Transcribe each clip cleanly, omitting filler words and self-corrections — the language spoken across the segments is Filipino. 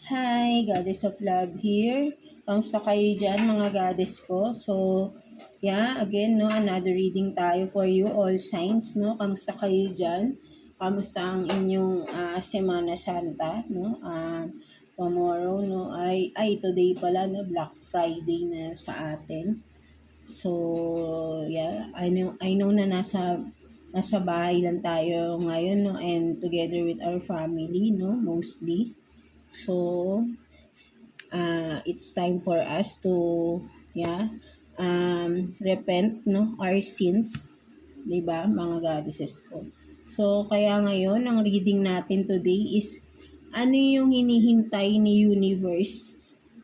Hi, Goddess of Love here. Kamusta kayo dyan, mga goddess ko? So, yeah, again, no, another reading tayo for you, all signs, no? Kamusta kayo dyan? Kamusta ang inyong Semana Santa, no? Tomorrow, no, today pala, no, Black Friday na sa atin. So, yeah, I know na nasa bahay lang tayo ngayon, no, and together with our family, no, mostly. So, it's time for us to, yeah, repent, no, our sins, 'di ba, mga goddesses ko. So, kaya ngayon, ang reading natin today is, ano yung hinihintay ni universe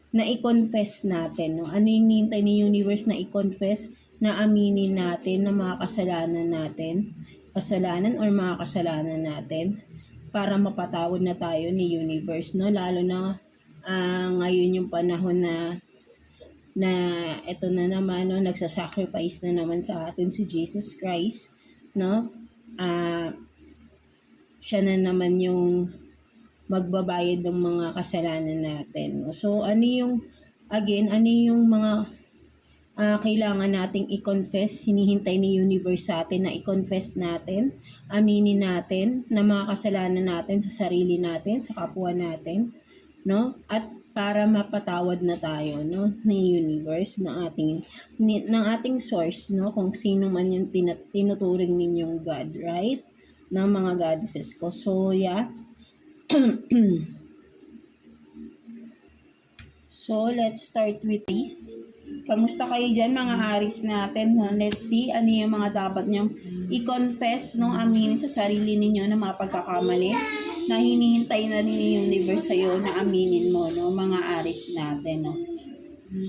na i-confess natin, no? Ano yung hinihintay ni universe na i-confess, na aminin natin na mga kasalanan or mga kasalanan natin, para mapatawad na tayo ni universe, no? Lalo na ngayon yung panahon na eto na naman, no, nagsa-sacrifice na naman sa atin si Jesus Christ, no? Siya na naman yung magbabayad ng mga kasalanan natin. So, ano yung mga kailangan nating i-confess, hinihintay ni universe sa atin na i-confess natin, aminin natin na mga kasalanan natin sa sarili natin, sa kapwa natin, no? At para mapatawad na tayo, no, ni universe, ng ating source, no, kung sino man yung tinuturing ninyong God, right? Ng mga goddesses ko. So, yeah. So, let's start with this. Kamusta kayo dyan, mga Aries natin? Let's see ano yung mga dapat nyong i-confess, no, aminin sa sarili ninyo na mga pagkakamali na hinihintay na rin yung universe sa'yo na aminin mo, no, mga Aries natin, no.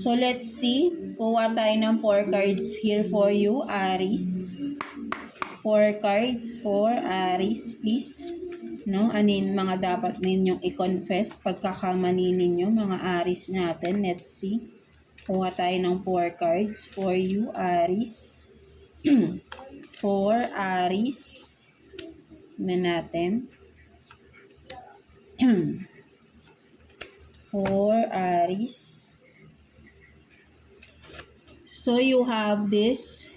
So, let's see. Kuha tayo ng 4 cards here for you, Aries. 4 cards for Aries, please. No, anin mga dapat ninyong i-confess pagkakamali ninyo, mga Aries natin. Let's see. Kuha tayo ng 4 cards for you, Aries. 4 Aries na natin. 4 Aries. So you have this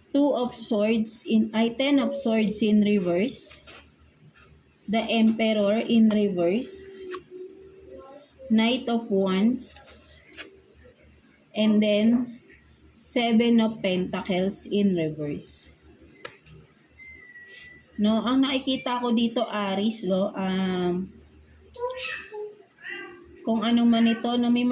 10 of swords in reverse. The Emperor in reverse, Knight of Wands, and then 7 of Pentacles in reverse. No, ang nakikita ko dito, Aries, no, kung ano man ito, no, may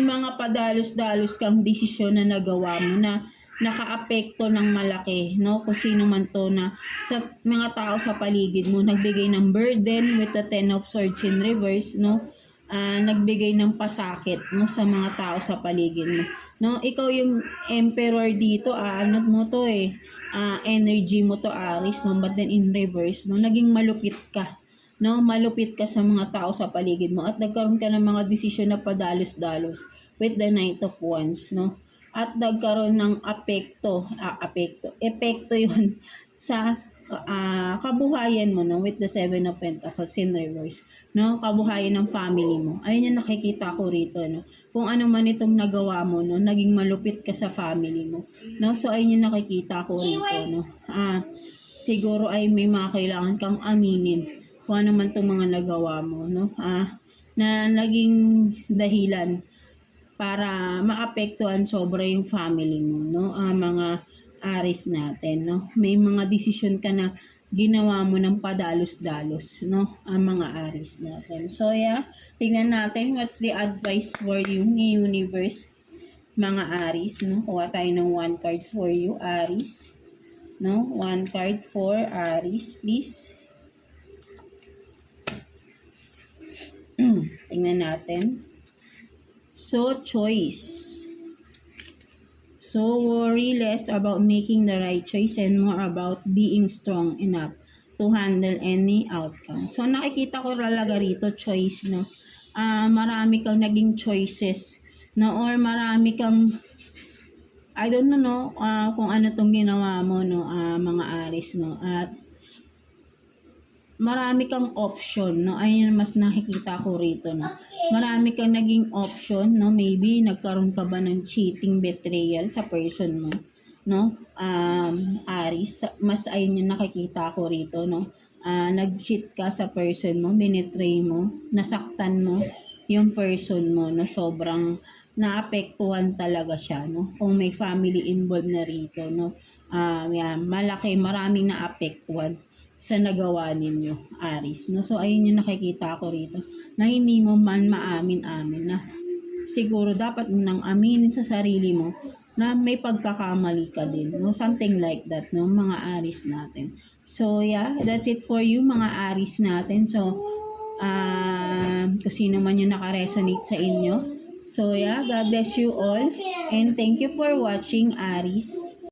mga padalos-dalos kang desisyon na nagawa mo na nakaapekto ng malaki, no, kung sino man to, na sa mga tao sa paligid mo, nagbigay ng burden with the 10 of swords in reverse, no, nagbigay ng pasakit, no, sa mga tao sa paligid mo, no. Ikaw yung emperor dito, ano mo to energy mo to, Aries, no, but then in reverse, no, naging malupit ka, no, malupit ka sa mga tao sa paligid mo at nagkaroon ka ng mga desisyon na padalos-dalos with the Knight of Wands, no. At nagkaroon ng epekto yun sa kabuhayan mo, no, with the 7 of Pentacles in reverse, no, kabuhayan ng family mo. Ayun yung nakikita ko rito, no. Kung ano man itong nagawa mo, no, naging malupit ka sa family mo, no. So ayun yung nakikita ko rito, no. Siguro ay may mga kailangan kang aminin kung ano man itong mga nagawa mo, no, na naging dahilan para maapektuhan sobra yung family mo, no, mga Aries natin, no. May mga desisyon ka na ginawa mo ng padalos-dalos, no, ang mga Aries natin. So, yeah, tingnan natin what's the advice for you ni universe, mga Aries, no. Kuha tayo ng 1 card for you, Aries, no. 1 card for Aries, please. Tingnan natin. So, choice. So, worry less about making the right choice and more about being strong enough to handle any outcome. So, nakikita ko talaga rito, choice, no. Marami kang naging choices, no, or marami kang, I don't know, kung ano tong ginawa mo, no, mga Aries, no. At marami kang option, no? Ayun yung mas nakikita ko rito, no? Marami kang naging option, no? Maybe nagkaroon ka ba ng cheating, betrayal sa person mo, no? Aris, mas ayun yung nakikita ko rito, no? Nag-cheat ka sa person mo, binetray mo, nasaktan mo yung person mo, no? Sobrang naapektuhan talaga siya, no? Kung may family involved na rito, no? Yan, malaki, maraming naapektuhan sa nagawa ninyo, Aris. No? So, ayun yung nakikita ko rito. Na hindi mo man maamin-amin na siguro dapat mo nang aminin sa sarili mo na may pagkakamali ka din. No? Something like that, no? Mga Aris natin. So, yeah, that's it for you, mga Aris natin. So, kung sino man yung nakaresonate sa inyo. So, yeah, God bless you all. And thank you for watching, Aris.